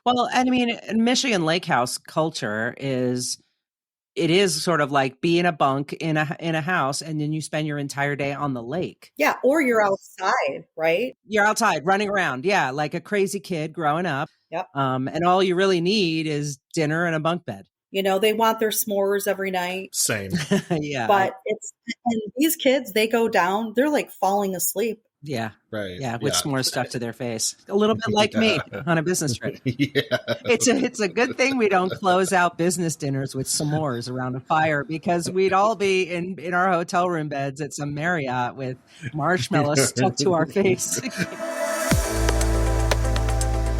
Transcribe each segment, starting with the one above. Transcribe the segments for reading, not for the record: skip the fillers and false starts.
Well, and I mean, Michigan Lake House culture is it is sort of like be in a bunk in a house, and then you spend your entire day on the lake. Yeah, or you're outside, right? You're outside running around, yeah, like a crazy kid growing up. Yep. And all you really need is dinner and a bunk bed. They want their s'mores every night. Same. Yeah, But and these kids, they go down, they're like falling asleep. yeah, Right. yeah, with s'mores stuck to their face, a little bit like me on a business trip. Yeah. It's a good thing we don't close out business dinners with s'mores around a fire, because we'd all be in our hotel room beds at some Marriott with marshmallows stuck to our face.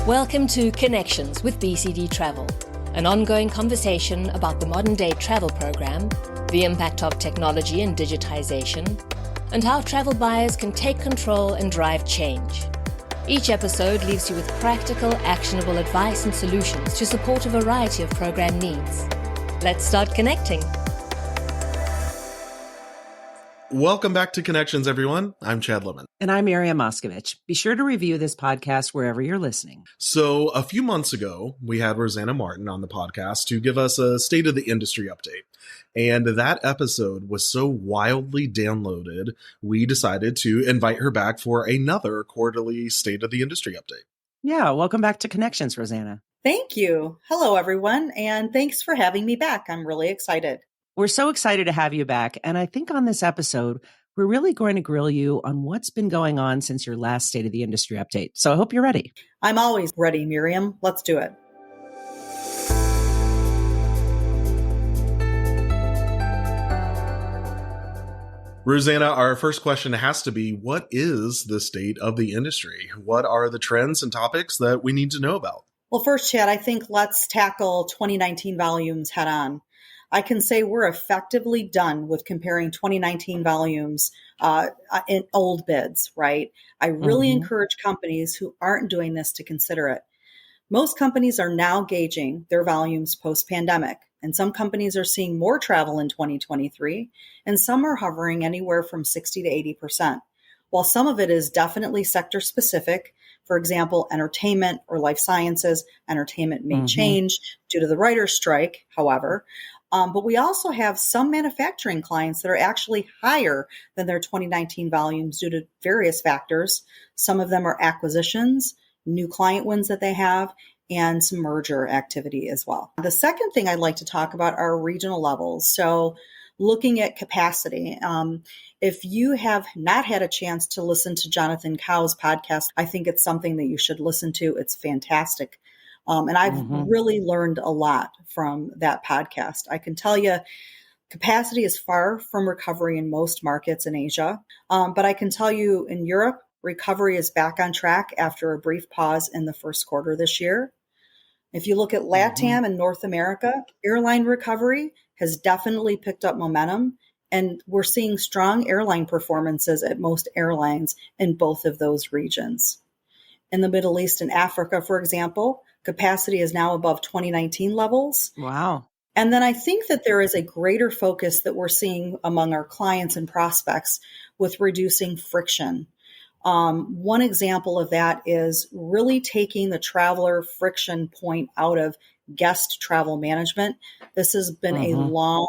Welcome to Connections with BCD Travel, an ongoing conversation about the modern day travel program, the impact of technology and digitization, and how travel buyers can take control and drive change. Each episode leaves you with practical, actionable advice and solutions to support a variety of program needs. Let's start connecting. Welcome back to Connections, everyone. I'm Chad Lemon. And I'm Miriam Moskovich. Be sure to review this podcast wherever you're listening. So a few months ago, we had Rossana Martin on the podcast to give us a state of the industry update. And that episode was so wildly downloaded, we decided to invite her back for another quarterly state of the industry update. Yeah, welcome back to Connections, Rossana. Thank you. Hello, everyone. And thanks for having me back. I'm really excited. We're so excited to have you back. And I think on this episode, we're really going to grill you on what's been going on since your last State of the Industry update. So I hope you're ready. I'm always ready, Miriam. Let's do it. Rossana, our first question has to be, what is the state of the industry? What are the trends and topics that we need to know about? Well, first, Chad, I think let's tackle 2019 volumes head on. I can say we're effectively done with comparing 2019 volumes in old bids, right? I really encourage companies who aren't doing this to consider it. Most companies are now gauging their volumes post-pandemic, and some companies are seeing more travel in 2023, and some are hovering anywhere from 60 to 80%. While some of it is definitely sector specific, for example, entertainment or life sciences, entertainment may change due to the writer's strike, however. But we also have some manufacturing clients that are actually higher than their 2019 volumes due to various factors. Some of them are acquisitions, new client wins that they have, and some merger activity as well. The second thing I'd like to talk about are regional levels. So looking at capacity. If you have not had a chance to listen to Jonathan Cow's podcast, I think it's something that you should listen to. It's fantastic. And I've really learned a lot from that podcast. I can tell you capacity is far from recovery in most markets in Asia. But I can tell you in Europe, recovery is back on track after a brief pause in the first quarter this year. If you look at LATAM and North America, airline recovery has definitely picked up momentum. And we're seeing strong airline performances at most airlines in both of those regions. In the Middle East and Africa, for example, capacity is now above 2019 levels. Wow. And then I think that there is a greater focus that we're seeing among our clients and prospects with reducing friction. One example of that is really taking the traveler friction point out of guest travel management. This has been a long,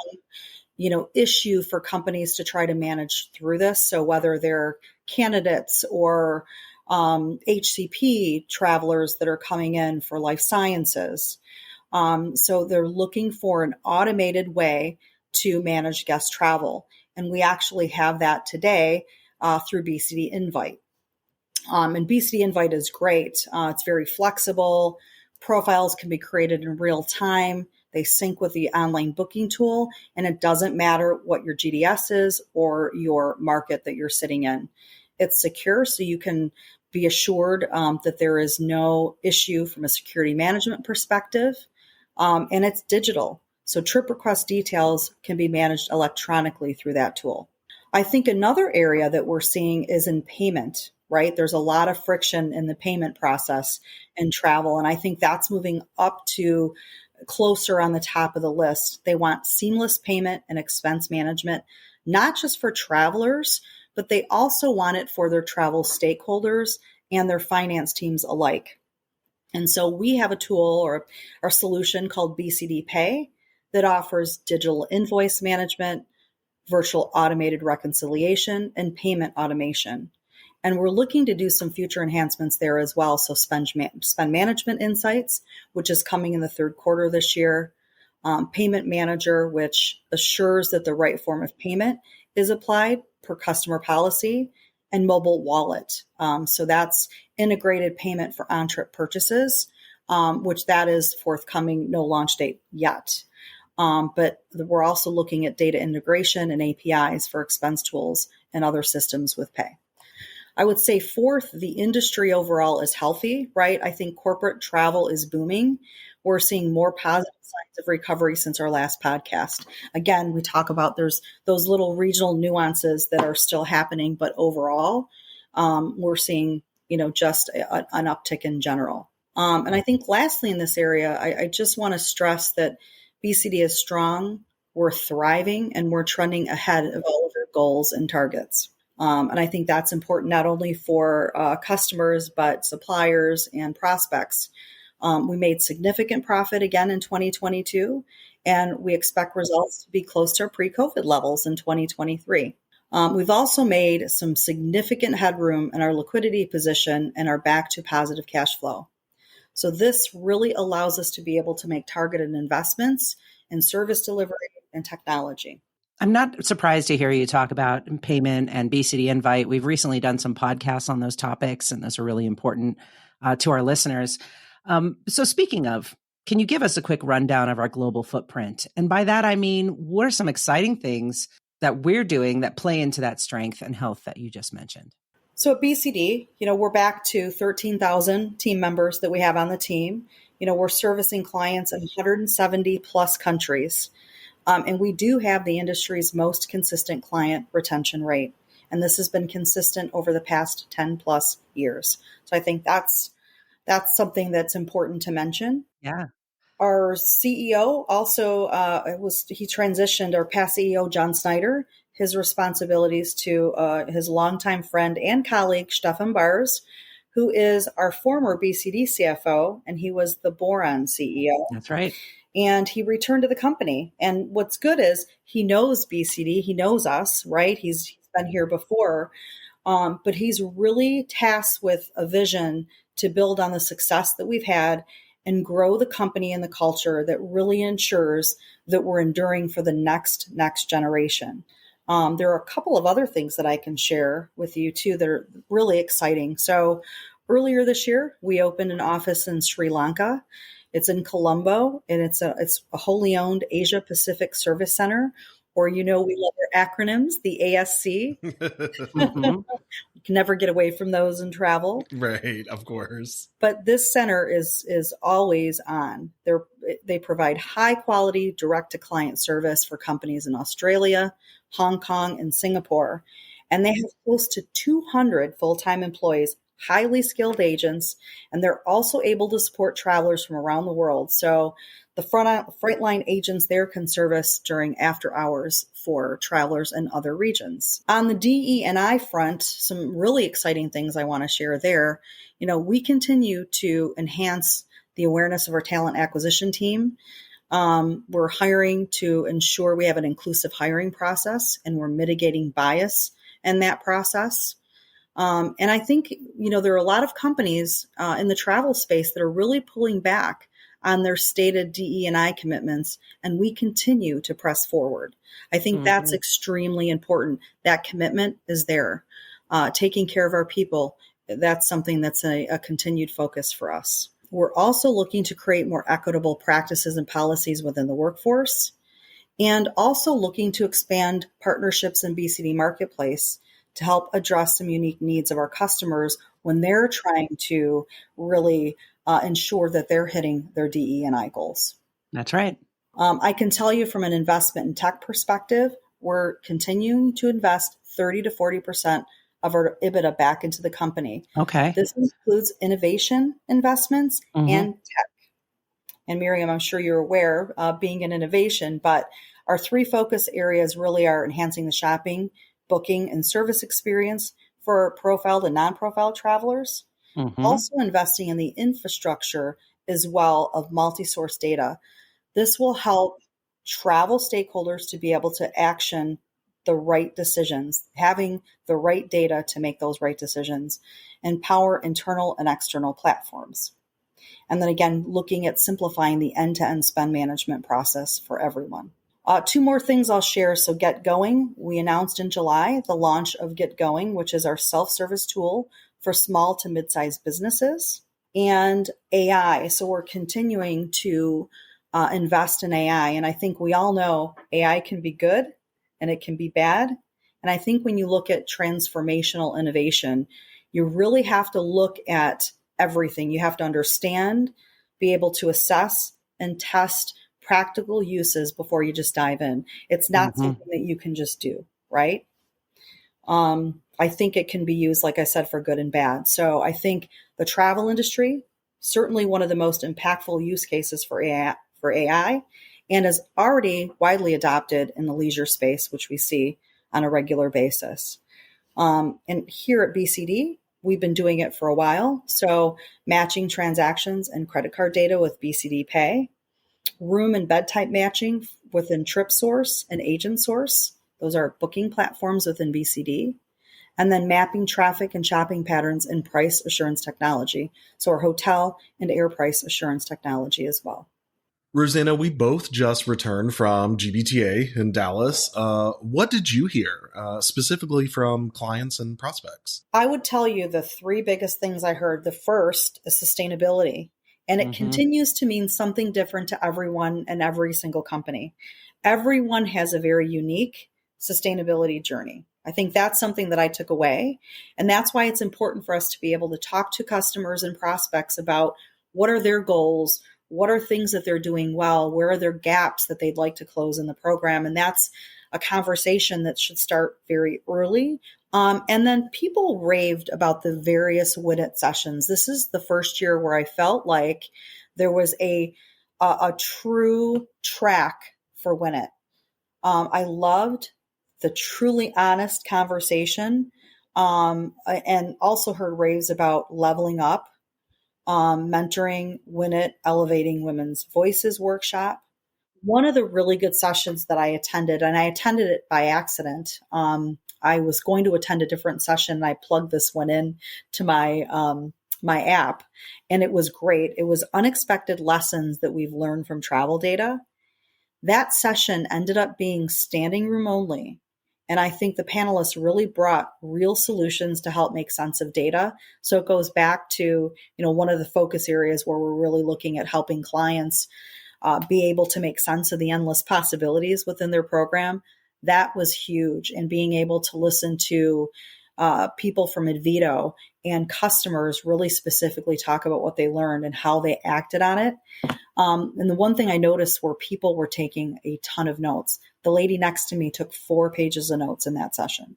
issue for companies to try to manage through this. So whether they're candidates or HCP travelers that are coming in for life sciences. So they're looking for an automated way to manage guest travel. And we actually have that today through BCD Invite. And BCD Invite is great. It's very flexible. Profiles can be created in real time. They sync with the online booking tool, and it doesn't matter what your GDS is or your market that you're sitting in. It's secure, so you can be assured that there is no issue from a security management perspective. And it's digital. So trip request details can be managed electronically through that tool. I think another area that we're seeing is in payment, right? There's a lot of friction in the payment process in travel. And I think that's moving up to closer on the top of the list. They want seamless payment and expense management, not just for travelers, but they also want it for their travel stakeholders and their finance teams alike. And so we have a tool or a solution called BCD Pay that offers digital invoice management, virtual automated reconciliation, and payment automation. And we're looking to do some future enhancements there as well. So spend management insights, which is coming in the third quarter this year. Payment manager, which assures that the right form of payment is applied per customer policy, and mobile wallet. So that's integrated payment for on-trip purchases, which that is forthcoming, no launch date yet. But we're also looking at data integration and APIs for expense tools and other systems with pay. I would say fourth, the industry overall is healthy, right? I think corporate travel is booming. We're seeing more positive signs of recovery since our last podcast. Again, we talk about there's those little regional nuances that are still happening, but overall, we're seeing, just an uptick in general. And I think lastly in this area, I just want to stress that BCD is strong, we're thriving, and we're trending ahead of all of our goals and targets. And I think that's important not only for customers, but suppliers and prospects. We made significant profit again in 2022, and we expect results to be close to our pre-COVID levels in 2023. We've also made some significant headroom in our liquidity position and are back to positive cash flow. So this really allows us to be able to make targeted investments in service delivery and technology. I'm not surprised to hear you talk about payment and BCD Invite. We've recently done some podcasts on those topics, and those are really important to our listeners. So speaking of, can you give us a quick rundown of our global footprint? And by that, I mean, what are some exciting things that we're doing that play into that strength and health that you just mentioned? So at BCD, we're back to 13,000 team members that we have on the team. We're servicing clients in 170 plus countries. And we do have the industry's most consistent client retention rate. And this has been consistent over the past 10 plus years. So I think that's something that's important to mention. Yeah. Our CEO also, he transitioned, our past CEO, John Snyder, his responsibilities to his longtime friend and colleague, Stefan Bars, who is our former BCD CFO, and he was the Boron CEO. That's right. And he returned to the company. And what's good is he knows BCD, he knows us, right? He's been here before, but he's really tasked with a vision to build on the success that we've had and grow the company and the culture that really ensures that we're enduring for the next generation. There are a couple of other things that I can share with you too that are really exciting. So earlier this year, we opened an office in Sri Lanka. It's in Colombo, and it's a wholly owned Asia Pacific Service Center, or we love their acronyms, the ASC. Mm-hmm. You can never get away from those in travel. Right, of course. But this center is always on. They provide high quality direct to client service for companies in Australia, Hong Kong, and Singapore. And they have close to 200 full-time employees, highly skilled agents, and they're also able to support travelers from around the world. So the frontline agents there can service during after hours for travelers in other regions. On the DE&I front, some really exciting things I want to share there. We continue to enhance the awareness of our talent acquisition team. We're hiring to ensure we have an inclusive hiring process, and we're mitigating bias in that process. And I think, there are a lot of companies in the travel space that are really pulling back on their stated DE&I commitments, and we continue to press forward. I think that's extremely important. That commitment is there. Taking care of our people, that's something that's a continued focus for us. We're also looking to create more equitable practices and policies within the workforce, and also looking to expand partnerships in BCD Marketplace to help address some unique needs of our customers when they're trying to really ensure that they're hitting their DE&I goals. That's right. I can tell you from an investment and tech perspective, we're continuing to invest 30 to 40% of our EBITDA back into the company. Okay. This includes innovation investments and tech. And Miriam, I'm sure you're aware, being an innovation, but our three focus areas really are enhancing the shopping, booking, and service experience for profiled and non-profiled travelers. Mm-hmm. Also investing in the infrastructure as well of multi-source data. This will help travel stakeholders to be able to action the right decisions, having the right data to make those right decisions, and power internal and external platforms. And then again, looking at simplifying the end-to-end spend management process for everyone. Two more things I'll share. So Get Going, we announced in July the launch of Get Going, which is our self-service tool for small to mid-sized businesses, and AI. So we're continuing to invest in AI. And I think we all know AI can be good and it can be bad. And I think when you look at transformational innovation, you really have to look at everything. You have to understand, be able to assess and test practical uses before you just dive in. It's not Mm-hmm. something that you can just do, right? I think it can be used, like I said, for good and bad. So I think the travel industry, certainly one of the most impactful use cases for AI, and is already widely adopted in the leisure space, which we see on a regular basis. And here at BCD, we've been doing it for a while. So matching transactions and credit card data with BCD Pay, room and bed type matching within TripSource and AgentSource. Those are booking platforms within BCD. And then mapping traffic and shopping patterns in price assurance technology. So our hotel and air price assurance technology as well. Rossana, we both just returned from GBTA in Dallas. What did you hear specifically from clients and prospects? I would tell you the three biggest things I heard. The first is sustainability, and it continues to mean something different to everyone and every single company. Everyone has a very unique sustainability journey. I think that's something that I took away. And that's why it's important for us to be able to talk to customers and prospects about what are their goals, what are things that they're doing well, where are their gaps that they'd like to close in the program. And that's a conversation that should start very early. And then people raved about the various Win It sessions. This is the first year where I felt like there was a true track for Win It. I loved the truly honest conversation, and also heard raves about leveling up, mentoring, Win It, elevating women's voices workshop. One of the really good sessions that I attended, and I attended it by accident. I was going to attend a different session, and I plugged this one in to my app, and it was great. It was unexpected lessons that we've learned from travel data. That session ended up being standing room only. And I think the panelists really brought real solutions to help make sense of data. So it goes back to, one of the focus areas where we're really looking at helping clients be able to make sense of the endless possibilities within their program. That was huge. And being able to listen to people from Advito and customers really specifically talk about what they learned and how they acted on it. And the one thing I noticed were people were taking a ton of notes. The lady next to me took 4 pages of notes in that session.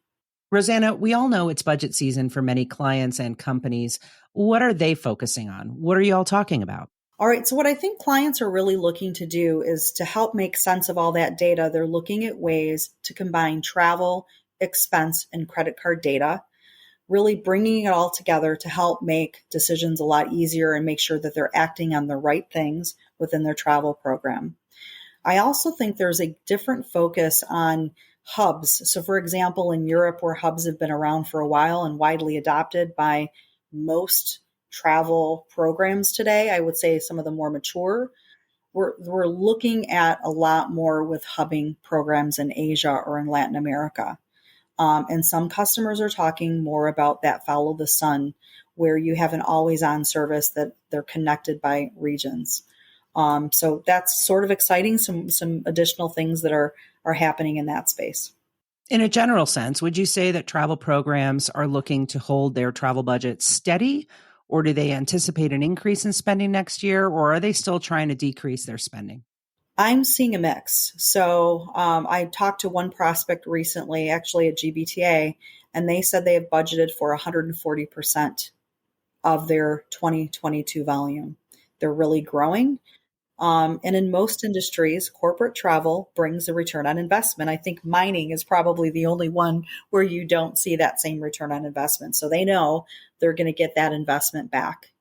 Rossana, we all know it's budget season for many clients and companies. What are they focusing on? What are you all talking about? All right. So what I think clients are really looking to do is to help make sense of all that data. They're looking at ways to combine travel, expense, and credit card data, really bringing it all together to help make decisions a lot easier and make sure that they're acting on the right things within their travel program. I also think there's a different focus on hubs. So for example, in Europe, where hubs have been around for a while and widely adopted by most travel programs today, I would say some of the more mature, we're looking at a lot more with hubbing programs in Asia or in Latin America. And some customers are talking more about that follow the sun, where you have an always on service that they're connected by regions. So that's sort of exciting. Some additional things that are happening in that space. In a general sense, would you say that travel programs are looking to hold their travel budget steady, or do they anticipate an increase in spending next year, or are they still trying to decrease their spending? I'm seeing a mix. So I talked to one prospect recently, actually at GBTA, and they said they have budgeted for 140% of their 2022 volume. They're really growing. And in most industries, corporate travel brings a return on investment. I think mining is probably the only one where you don't see that same return on investment. So they know they're going to get that investment back.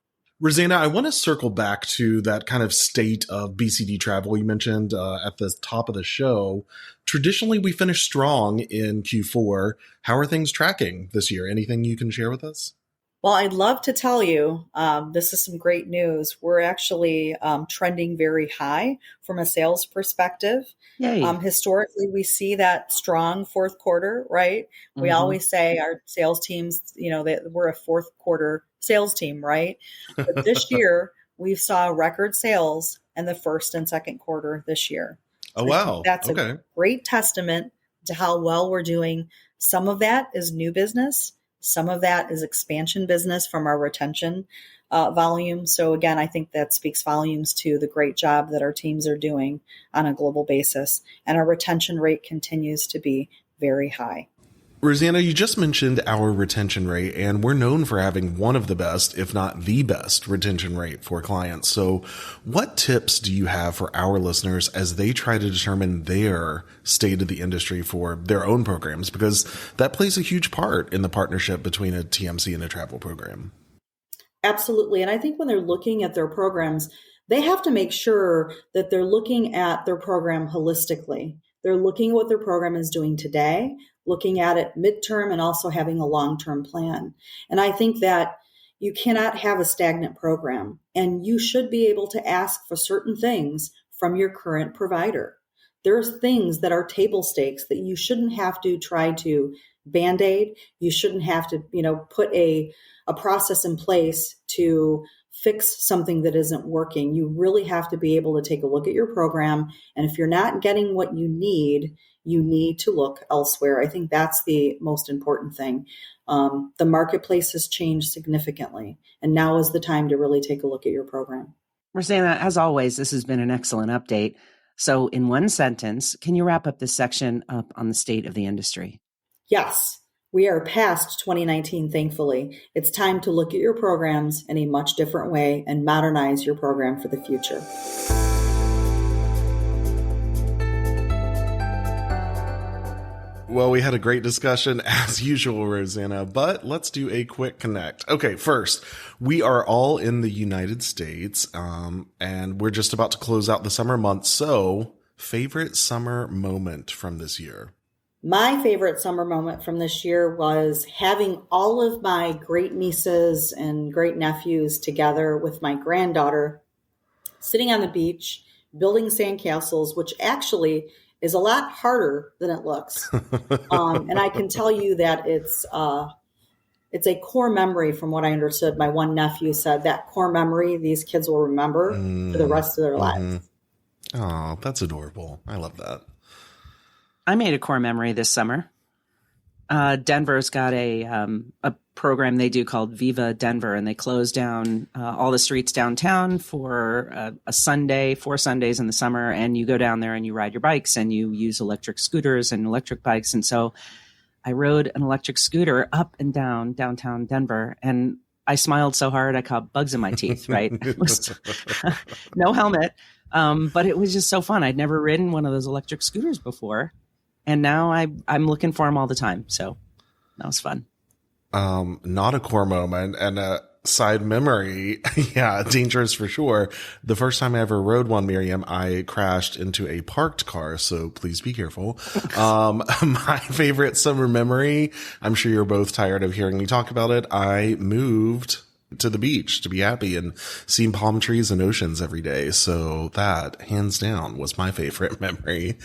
Rossana, I want to circle back to that kind of state of BCD travel you mentioned at the top of the show. Traditionally, we finish strong in Q4. How are things tracking this year? Anything you can share with us? Well, I'd love to tell you, this is some great news. We're actually trending very high from a sales perspective. Yay. Historically, we see that strong fourth quarter, right? We always say our sales teams, that we're a fourth quarter sales team, right? But this year, we saw record sales in the first and second quarter this year. Oh, wow. That's a great testament to how well we're doing. Some of that is new business. Some of that is expansion business from our retention volume. So again, I think that speaks volumes to the great job that our teams are doing on a global basis. And our retention rate continues to be very high. Rossana, you just mentioned our retention rate, and we're known for having one of the best, if not the best, retention rate for clients. So what tips do you have for our listeners as they try to determine their state of the industry for their own programs? Because that plays a huge part in the partnership between a TMC and a travel program. Absolutely. And I think when they're looking at their programs, they have to make sure that they're looking at their program holistically. They're looking at what their program is doing today, looking at it midterm, and also having a long-term plan. And I think that you cannot have a stagnant program, and you should be able to ask for certain things from your current provider. There's things that are table stakes that you shouldn't have to try to Band-Aid. You shouldn't have to, put a process in place to fix something that isn't working. You really have to be able to take a look at your program. And if you're not getting what you need to look elsewhere. I think that's the most important thing. The marketplace has changed significantly, and now is the time to really take a look at your program. Rossana, as always, this has been an excellent update. So in one sentence, can you wrap up this section up on the state of the industry? Yes. We are past 2019, thankfully. It's time to look at your programs in a much different way and modernize your program for the future. Well, we had a great discussion as usual, Rossana, but let's do a quick connect. Okay, first, we are all in the United States, and we're just about to close out the summer months. So, favorite summer moment from this year? My favorite summer moment from this year was having all of my great nieces and great nephews together with my granddaughter, sitting on the beach, building sandcastles, which actually is a lot harder than it looks. And I can tell you that it's a core memory from what I understood. My one nephew said that core memory these kids will remember for the rest of their lives. Oh, that's adorable. I love that. I made a core memory this summer. Denver's got a program they do called Viva Denver, and they close down all the streets downtown for a Sunday, 4 Sundays in the summer. And you go down there and you ride your bikes and you use electric scooters and electric bikes. And so I rode an electric scooter up and down downtown Denver, and I smiled so hard I caught bugs in my teeth, right? It was no helmet, but it was just so fun. I'd never ridden one of those electric scooters before. And now I'm looking for them all the time. So that was fun. Not a core moment and a side memory. Yeah, dangerous for sure. The first time I ever rode one, Miriam, I crashed into a parked car. So please be careful. My favorite summer memory, I'm sure you're both tired of hearing me talk about it. I moved to the beach to be happy and seeing palm trees and oceans every day. So that, hands down, was my favorite memory.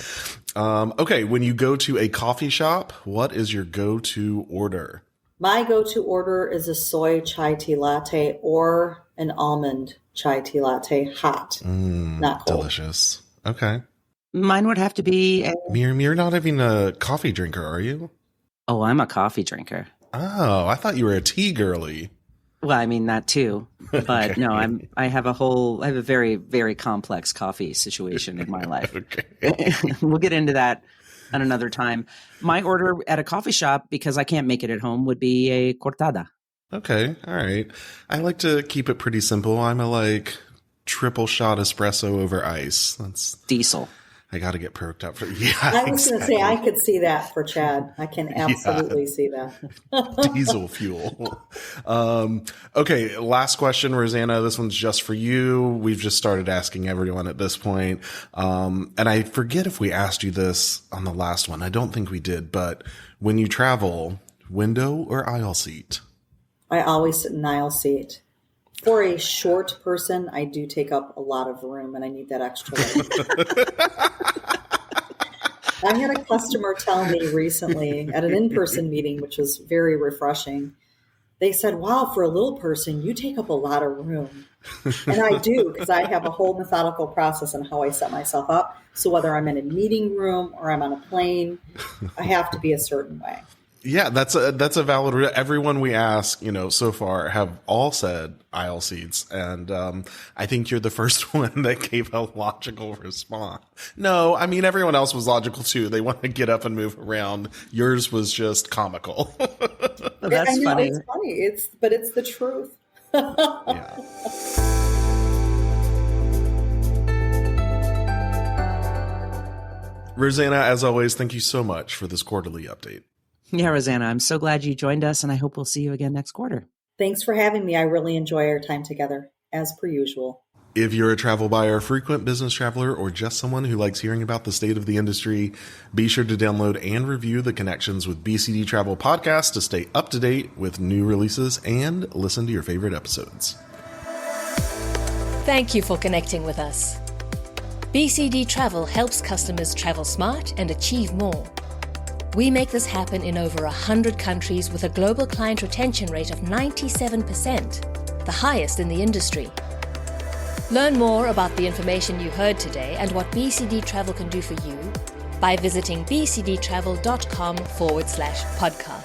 Okay, when you go to a coffee shop, what is your go-to order? My go-to order is a soy chai tea latte or an almond chai tea latte, hot, not cold. Delicious. Okay. Mine would have to be Miriam, you're not even a coffee drinker, are you? Oh, I'm a coffee drinker. Oh, I thought you were a tea girly. Well, I mean that too, but okay. No, I have a very, very complex coffee situation in my life. Okay. We'll get into that at another time. My order at a coffee shop, because I can't make it at home, would be a cortada. Okay. All right. I like to keep it pretty simple. I'm a triple shot espresso over ice. That's Diesel. I got to get perked up for. Yeah, I was going to say I could see that for Chad. I can absolutely see that. Diesel fuel. Okay, last question, Rosanna. This one's just for you. We've just started asking everyone at this point. And I forget if we asked you this on the last one. I don't think we did. But when you travel, window or aisle seat? I always sit in aisle seat. For a short person, I do take up a lot of room, and I need that extra leg. I had a customer tell me recently at an in-person meeting, which was very refreshing. They said, wow, for a little person, you take up a lot of room. And I do, because I have a whole methodical process on how I set myself up. So whether I'm in a meeting room or I'm on a plane, I have to be a certain way. Yeah, that's a valid. Everyone we ask, so far have all said aisle seats, and I think you're the first one that gave a logical response. No, I mean everyone else was logical too. They want to get up and move around. Yours was just comical. Oh, that's funny. It's funny. But it's the truth. Yeah. Rosanna, as always, thank you so much for this quarterly update. Yeah, Rosanna, I'm so glad you joined us, and I hope we'll see you again next quarter. Thanks for having me. I really enjoy our time together, as per usual. If you're a travel buyer, frequent business traveler, or just someone who likes hearing about the state of the industry, be sure to download and review the Connections with BCD Travel podcast to stay up to date with new releases and listen to your favorite episodes. Thank you for connecting with us. BCD Travel helps customers travel smart and achieve more. We make this happen in over 100 countries with a global client retention rate of 97%, the highest in the industry. Learn more about the information you heard today and what BCD Travel can do for you by visiting bcdtravel.com/podcast.